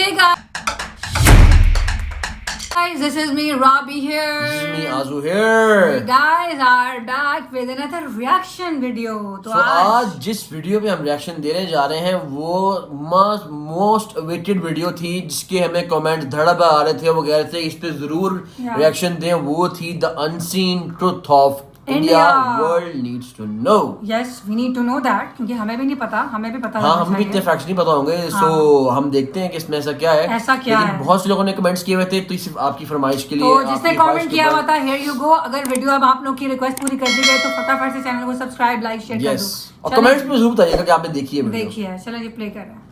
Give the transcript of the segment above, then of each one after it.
Hey guys, this is me Rabi here. This is me Azu here. We guys are back with another reaction video. तो आज जिस video पे हम reaction देने जा रहे हैं वो मोस्ट अवेटेड वीडियो थी, जिसके हमें कमेंट धड़ब आ रहे थे, वो कह रहे थे इस पे जरूर रिएक्शन दें। वो थी the unseen truth of India, world needs to know. Yes, we need to know that, क्योंकि हमें भी नहीं पता, हमें भी पता हाँ, हमें भी इतने फैक्ट्स नहीं पता होंगे। सो हम देखते हैं कि इसमें ऐसा क्या है। लेकिन बहुत से लोगों ने कमेंट्स किए हुए थे, तो सिर्फ आपकी फरमाइश के लिए, तो जिसने कमेंट किया हुआ था, हियर यू गो। अगर वीडियो अब आप लोग की रिक्वेस्ट पूरी कर दी गई तो फटाफट से चैनल को सब्सक्राइब, लाइक, शेयर कर दो। और कमेंट्स में जरूर बताइएगा कि आपने देखी है। देखिए, चलो ये प्ले कर रहे हैं।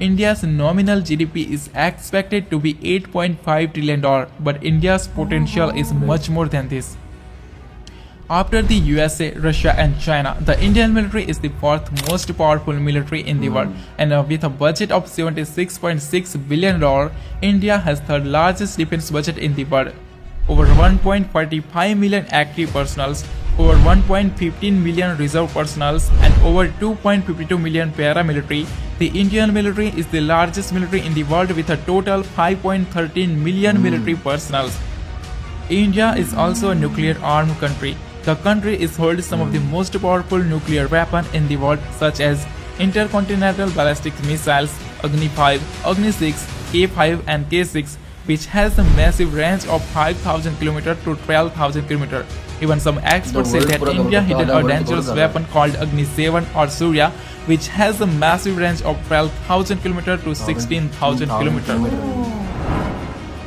India's nominal GDP is expected to be $8.5 trillion, but India's potential is much more than this. After the USA, Russia and China, the Indian military is the fourth most powerful military in the world, and with a budget of $76.6 billion, India has third largest defense budget in the world. Over 1.45 million active personnels, over 1.15 million reserve personnels, and over 2.52 million paramilitary. The Indian military is the largest military in the world with a total 5.13 million military personnel. India is also a nuclear-armed country. The country is holds some of the most powerful nuclear weapons in the world, such as intercontinental ballistic missiles, Agni 5, Agni 6, K5 and K6, which has a massive range of 5,000 km to 12,000 km. Even some experts say that India hidden a dangerous weapon called Agni 7 or Surya, which has a massive range of 12,000 km to 16,000 km.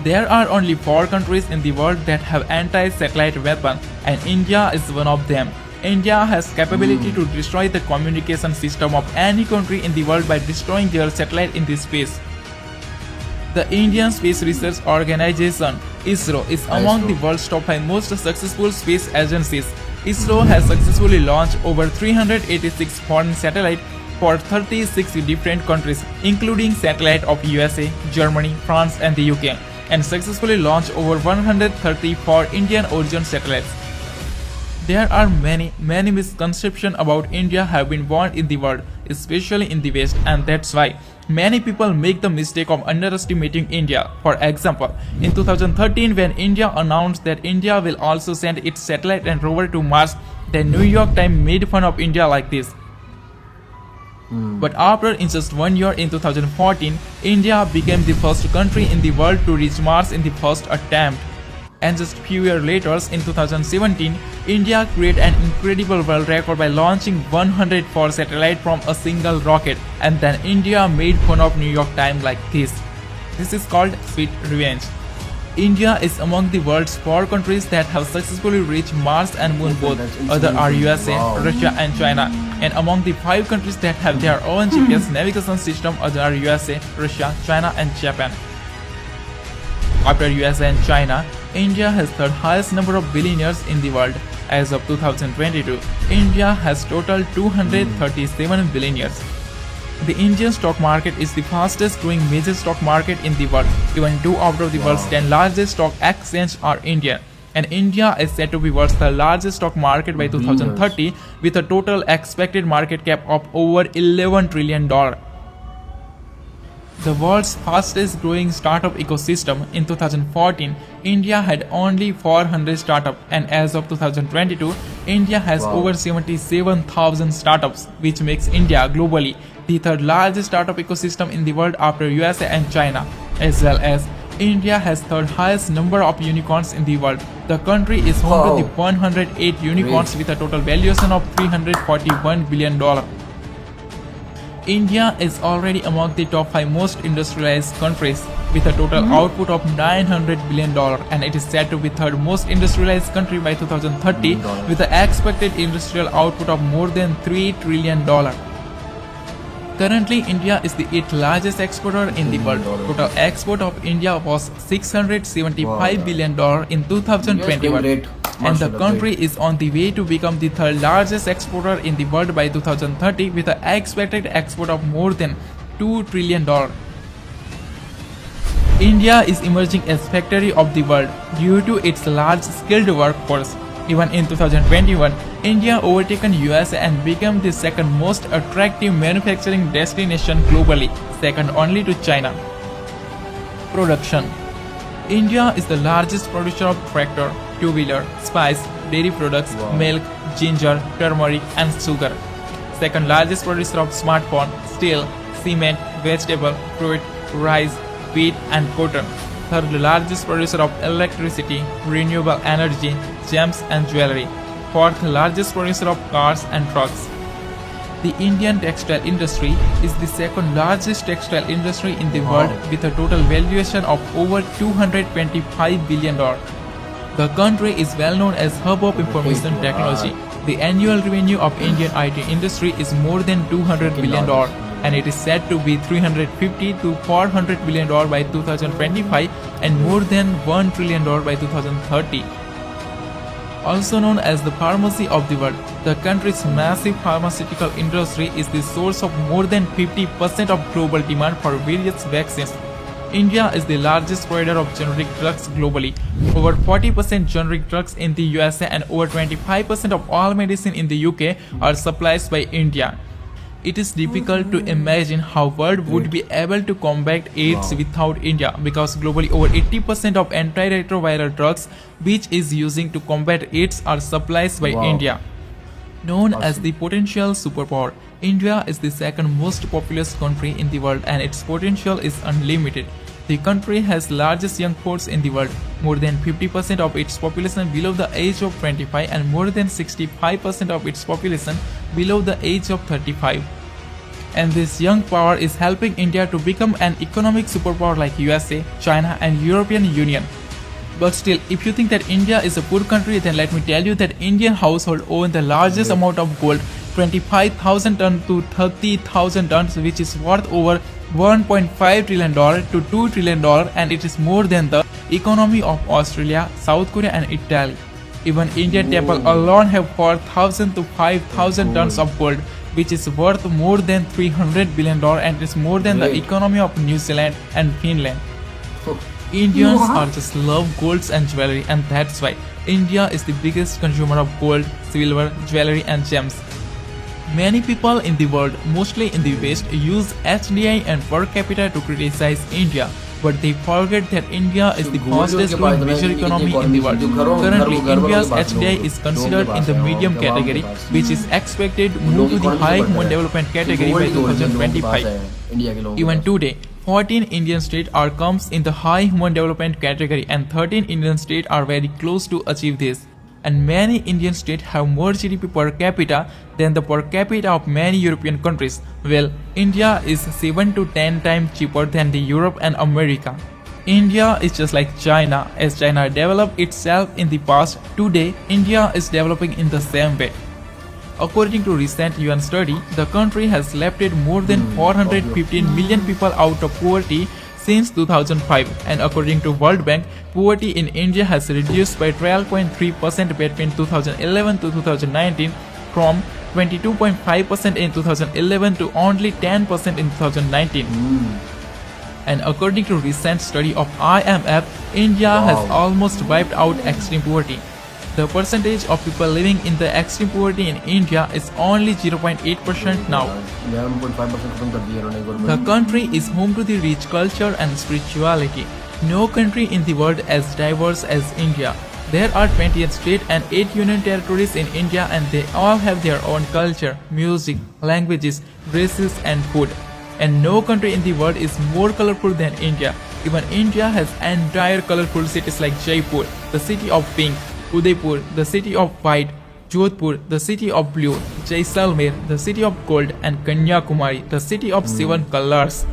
There are only 4 countries in the world that have anti-satellite weapons, and India is one of them. India has capability to destroy the communication system of any country in the world by destroying their satellite in this space. The Indian Space Research Organization (ISRO) is among the world's top 5 most successful space agencies. ISRO has successfully launched over 386 foreign satellites for 36 different countries, including satellites of USA, Germany, France, and the UK, and successfully launched over 134 Indian origin satellites. There are many misconceptions about India have been born in the world, especially in the West, and that's why many people make the mistake of underestimating India. For example, in 2013 when India announced that India will also send its satellite and rover to Mars, the New York Times made fun of India like this. But after in just 1 year in 2014, India became the first country in the world to reach Mars in the first attempt. And just few years later, in 2017, India created an incredible world record by launching 104 satellites from a single rocket, and then India made fun of New York Times like this. This is called sweet revenge. India is among the world's 4 countries that have successfully reached Mars and Moon both. Other are USA, Russia and China. And among the 5 countries that have their own GPS navigation system, other are USA, Russia, China and Japan. After USA and China, India has third highest number of billionaires in the world. As of 2022, India has total 237 billionaires. The Indian stock market is the fastest growing major stock market in the world. Even 2 out of the world's 10 largest stock exchanges are Indian. And India is said to be world's the largest stock market by 2030 with a total expected market cap of over $11 trillion. The world's fastest growing startup ecosystem. In 2014, India had only 400 startups, and as of 2022, India has over 77,000 startups, which makes India globally the third largest startup ecosystem in the world after USA and China. As well as India has third highest number of unicorns in the world. The country is home to the 108 unicorns with a total valuation of $341 billion. India is already among the top 5 most industrialized countries with a total output of $900 billion, and it is said to be third most industrialized country by 2030 with an expected industrial output of more than $3 trillion. Currently, India is the 8th largest exporter in the world. Total export of India was $675 billion in 2021. And the country is on the way to become the third largest exporter in the world by 2030 with an expected export of more than $2 trillion. India is emerging as factory of the world due to its large skilled workforce. Even in 2021, India overtaken USA and became the second most attractive manufacturing destination globally, second only to China. Production. India is the largest producer of tractor, two-wheeler, spice, dairy products, milk, ginger, turmeric and sugar. Second largest producer of smartphone, steel, cement, vegetable, fruit, rice, wheat and cotton. Third largest producer of electricity, renewable energy, gems and jewelry. Fourth largest producer of cars and trucks. The Indian textile industry is the second largest textile industry in the world with a total valuation of over $225 billion. The country is well known as hub of information technology. The annual revenue of Indian IT industry is more than $200 billion, and it is said to be $350 to $400 billion by 2025 and more than $1 trillion by 2030. Also known as the pharmacy of the world, the country's massive pharmaceutical industry is the source of more than 50% of global demand for various vaccines. India is the largest provider of generic drugs globally. Over 40% generic drugs in the USA and over 25% of all medicine in the UK are supplied by India. It is difficult to imagine how world would be able to combat AIDS without India, because globally over 80% of antiretroviral drugs which is using to combat AIDS are supplied by India. Known as the potential superpower, India is the second most populous country in the world and its potential is unlimited. The country has largest young force in the world, more than 50% of its population below the age of 25 and more than 65% of its population below the age of 35. And this young power is helping India to become an economic superpower like USA, China and European Union. But still, if you think that India is a poor country, then let me tell you that Indian household own the largest amount of gold, 25,000 tons to 30,000 tons, which is worth over $1.5 trillion to $2 trillion, and it is more than the economy of Australia, South Korea and Italy. Even Indian temple alone have 4,000 to 5,000 tons of gold, which is worth more than $300 billion and is more than the economy of New Zealand and Finland. Indians are just love golds and jewelry, and that's why India is the biggest consumer of gold, silver, jewelry and gems. Many people in the world, mostly in the West, use HDI and per capita to criticize India, but they forget that India is the fastest growing major economy in the world. Currently, India's HDI is considered in the medium category, which is expected to move to the high human development category by 2025. Even today, 14 Indian states are comes in the high human development category and 13 Indian states are very close to achieve this. And many Indian states have more GDP per capita than the per capita of many European countries. Well, India is 7 to 10 times cheaper than the Europe and America. India is just like China. As China developed itself in the past, today India is developing in the same way. According to recent UN study, the country has lifted more than 415 million people out of poverty since 2005, and according to World Bank, poverty in India has reduced by 12.3% between 2011 to 2019 from 22.5% in 2011 to only 10% in 2019. And according to recent study of IMF, India has almost wiped out extreme poverty. The percentage of people living in the extreme poverty in India is only 0.8% now. The country is home to the rich culture and spirituality. No country in the world as diverse as India. There are 28 states and 8 union territories in India, and they all have their own culture, music, languages, dresses and food. And no country in the world is more colorful than India. Even India has entire colorful cities like Jaipur, the city of pink, Udaipur, the city of white, Jodhpur, the city of blue, Jaisalmer, the city of gold, and Kanyakumari, the city of 7 colors.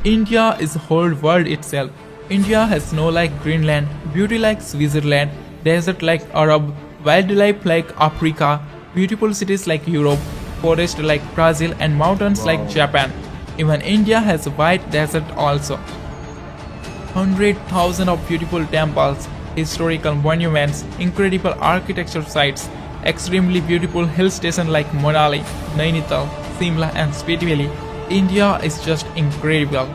India is the whole world itself. India has snow like Greenland, beauty like Switzerland, desert like Arab, wildlife like Africa, beautiful cities like Europe, forest like Brazil, and mountains like Japan. Even India has a white desert also. 100,000 of beautiful temples, historical monuments, incredible architecture sites, extremely beautiful hill stations like Manali, Nainital, Simla and Spiti Valley. India is just incredible.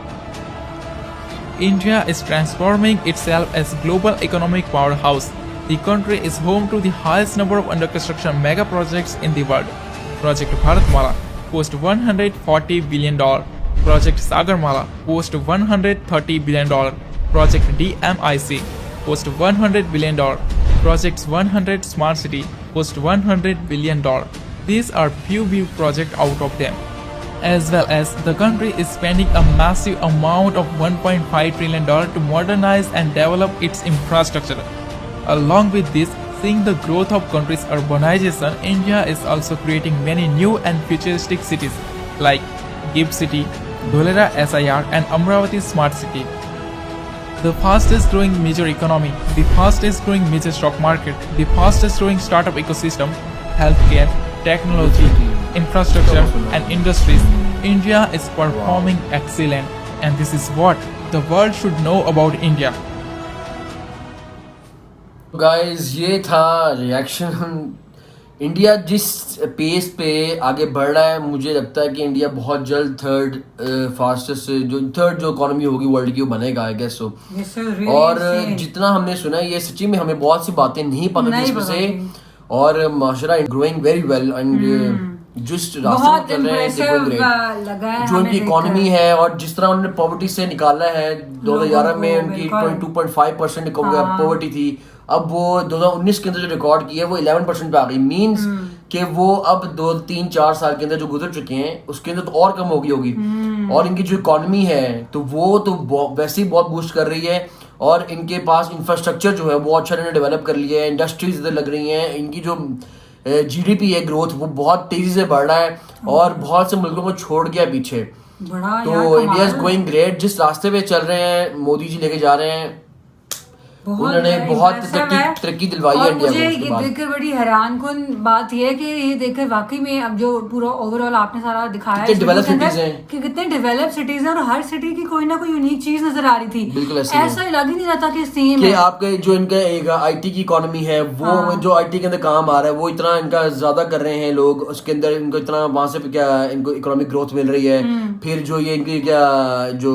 India is transforming itself as a global economic powerhouse. The country is home to the highest number of under construction mega projects in the world. Project Bharatmala cost $140 billion. Project Sagarmala cost $130 billion. Project DMIC cost $100 billion. Projects 100 Smart City cost $100 billion. These are few big projects out of them. As well as the country is spending a massive amount of $1.5 trillion to modernize and develop its infrastructure. Along with this, seeing the growth of country's urbanization, India is also creating many new and futuristic cities like Gift City, Dholera SIR and Amravati Smart City. The fastest growing major economy, the fastest growing major stock market, the fastest growing startup ecosystem, healthcare, technology, infrastructure and industries. India is performing excellent, and this is what the world should know about India. Guys ये था reaction. India जिस pace पे आगे बढ़ रहा है, मुझे लगता है कि इंडिया बहुत जल्द थर्ड जो इकोनॉमी होगी वर्ल्ड की वो बनेगा, आई गेस सो. और जितना हमने सुना है ये सच्ची में हमें बहुत सी बातें नहीं पता थी इसमें से, और माशाल्लाह ग्रोइंग वेरी वेल एंड जिस रास्ते में चल रहे हैं, जो इनकी इकोनॉमी है और जिस तरह उन्होंने पॉवर्टी से निकाला है. 2011 में उनकी 22.5% पॉवर्टी थी, अब वो 2019 के अंदर जो रिकॉर्ड की है वो 11% पे आ गई. मींस कि वो अब 2-3-4 साल के अंदर जो गुजर चुके हैं उसके अंदर तो और कम होगी. और इनकी जो इकोनॉमी है तो वो तो वैसे ही बहुत बूस्ट कर रही है, और इनके पास इंफ्रास्ट्रक्चर जो है वो अच्छा इन्होंने डेवलप कर लिया है, इंडस्ट्रीज इधर लग रही हैं, इनकी जो जीडीपी है ग्रोथ वो बहुत तेजी से बढ़ रहा है और बहुत से मुल्कों को छोड़ गया पीछे. तो इंडिया इज गोइंग ग्रेट. जिस रास्ते पे चल रहे हैं मोदी जी लेके जा रहे हैं, उन्होंने बहुत तरक्की दिलवाई है इंडिया को. मुझे ये देखकर बड़ी हैरानकुन बात ये है कि ये देखकर वाकई में अब जो पूरा ओवरऑल आपने सारा दिखाया है कि कितने डेवलप सिटीज हैं और हर सिटी की कोई ना कोई यूनिक चीज नजर आ रही थी. बिल्कुल ऐसा लग ही नहीं रहा था कि सेम है. आपके जो इनका एक आईटी की इकोनॉमी है वो जो आईटी के अंदर काम आ रहा है वो इतना इनका ज्यादा कर रहे हैं लोग, उसके अंदर इनको इतना वहां से क्या इनको इकोनॉमिक ग्रोथ मिल रही है. फिर जो ये इनकी क्या जो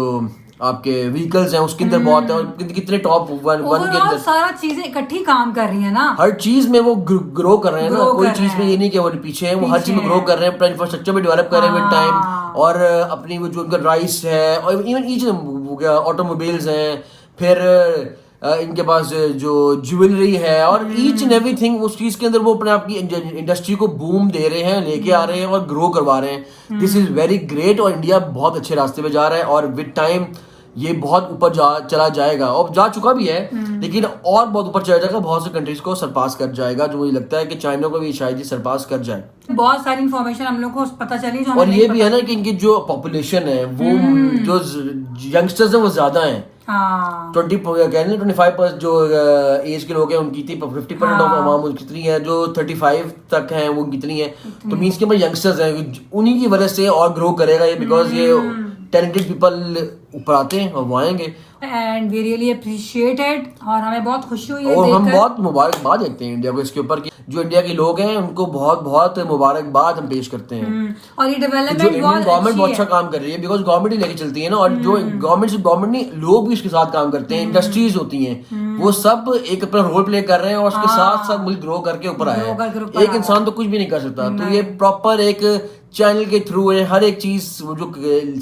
आपके व्हीकल्स हैं उसके अंदर बहुत है, और कितने टॉप वन के अंदर सारा चीजें इकट्ठी काम कर रही है ना, हर चीज में वो ग्रो कर रहे हैं ना, कोई चीज में ये नहीं कि वो पीछे है, वो हर चीज में ग्रो कर रहे हैं, अपना इंफ्रास्ट्रक्चर भी डेवलप कर रहे हैं विद टाइम, और अपनी वो जो उनका राइस है और इवन ईच ऑटोमोबाइल्स हैं, फिर इनके पास जो ज्वेलरी है और ईच एंड एवरीथिंग, उस चीज के अंदर वो अपने आप की इंडस्ट्री को बूम दे रहे हैं, लेके आ रहे हैं और ग्रो करवा रहे हैं। दिस इज वेरी ग्रेट, और इंडिया बहुत अच्छे रास्ते पे जा रहा है और विद टाइम ये बहुत ऊपर चला जाएगा, और जा चुका भी है, लेकिन और बहुत ऊपर चला जाएगा, बहुत से कंट्रीज को सरपास कर जाएगा, जो मुझे लगता है कि चाइना को भी शायद ही सरपास कर जाए। बहुत सारी इन्फॉर्मेशन हम लोग को पता चली जो और ये भी है ना कि इनकी जो पॉपुलेशन है वो जो यंगस्टर्स हैं वो ज्यादा हैं, 25% जो एज के लोग हैं उनकी 50% ऑफ अवाम कितनी है, जो 35 तक हैं वो कितनी है, तो मीन्स के हमारे यंगस्टर्स हैं, उन्हीं की वजह से और ग्रो करेगा ये, बिकॉज ये टैलेंटेड पीपल ऊपर आते हैं और वो आएंगे, and we really appreciate it, और हमें बहुत खुशी हुई है और हम देखकर। बहुत मुबारकबाद देते हैं इंडिया को इसके ऊपर कि जो इंडिया के लोग हैं उनको बहुत बहुत मुबारकबाद हम पेश करते हैं, और ये डेवलपमेंट गवर्नमेंट बहुत अच्छा काम कर रही है, बिकॉज गवर्नमेंट ही लेके चलती है ना, और जो गवर्नमेंट नहीं, लोग भी इसके साथ काम करते हैं, इंडस्ट्रीज होती हैं, वो सब एक अपना रोल प्ले कर रहे हैं और उसके साथ साथ मुल्क ग्रो करके ऊपर आया है। एक इंसान तो कुछ भी नहीं कर सकता, तो ये प्रॉपर एक चैनल के थ्रू है, हर एक चीज जो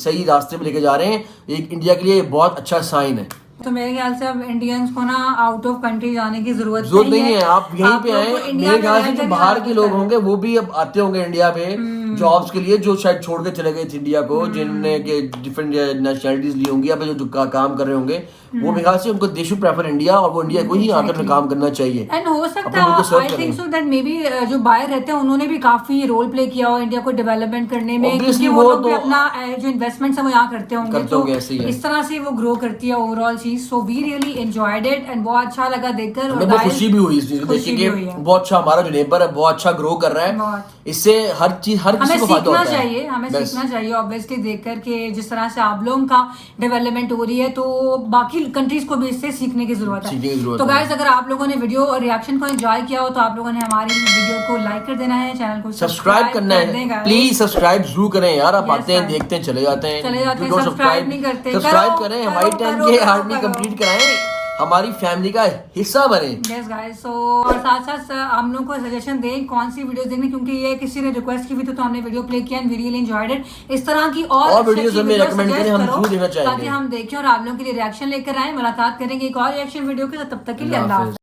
सही रास्ते पे लेके जा रहे हैं, एक इंडिया के लिए बहुत अच्छा साइन है। तो मेरे ख्याल से अब इंडियंस को ना आउट ऑफ कंट्री जाने की जरूरत नहीं है, आप यहीं पे आए, मेरे ख्याल से जो बाहर के लोग होंगे वो भी अब आते होंगे इंडिया पे जॉब्स के लिए, जो शायद छोड़ के चले गए थे इंडिया को, जिनने के डिफरेंट नेशनलिटीज ली होंगी, अब जो काम कर रहे होंगे, वो मेरे ख्याल से उनको दे शुड प्रेफर इंडिया, और वो इंडिया को ही आकर काम करना चाहिए। एंड हो सकता है I think so that may be जो बाहर रहते हैं उन्होंने भी काफी रोल प्ले किया हो इंडिया को डेवलपमेंट करने में, क्योंकि वो लोग भी अपना जो इन्वेस्टमेंट है वो यहाँ करते होंगे, तो इस तरह से वो ग्रो करती है ओवरऑल चीज। So we really enjoyed it and बहुत अच्छा लगा देखकर, और बहुत खुशी भी हुई इस चीज को देख के, बहुत अच्छा हमारा जो नेबर है बहुत अच्छा ग्रो कर रहा है, इससे हर चीज किसी को फायदा होता है, हमें सीखना चाहिए ऑब्वियसली देखकर कि जिस तरह से आप लोगों का डेवलपमेंट हो रही है, तो बाकी कंट्रीज को भी इससे सीखने की जरूरत है। तो गाइस, अगर आप लोगों ने वीडियो और रिएक्शन को एंजॉय किया हो तो आप लोगों ने हमारी वीडियो को लाइक कर देना है, चैनल को सब्सक्राइब करना है, प्लीज सब्सक्राइब जरूर करें यार, आप आते हैं देखते हैं चले जाते हैं, सब्सक्राइब नहीं करते, सब्सक्राइब करें, हमारी 10K आर्मी कंप्लीट कराएं, हमारी फैमिली का हिस्सा बने। यस गाइस, सो और साथ साथ हम लोग को सजेशन दें कौन सी वीडियोस देखने, क्योंकि ये किसी ने रिक्वेस्ट की भी तो हमने वीडियो प्ले किया and we really enjoyed it. इस तरह की और वीडियोस हमें रेकमेंड करें, हम जरूर देखना चाहेंगे, ताकि हम देखें और आप लोगों के लिए रिएक्शन लेकर आए। मुलाकात करेंगे एक और रिएक्शन वीडियो के, तब तक के लिए अल्लाह हाफ़िज़।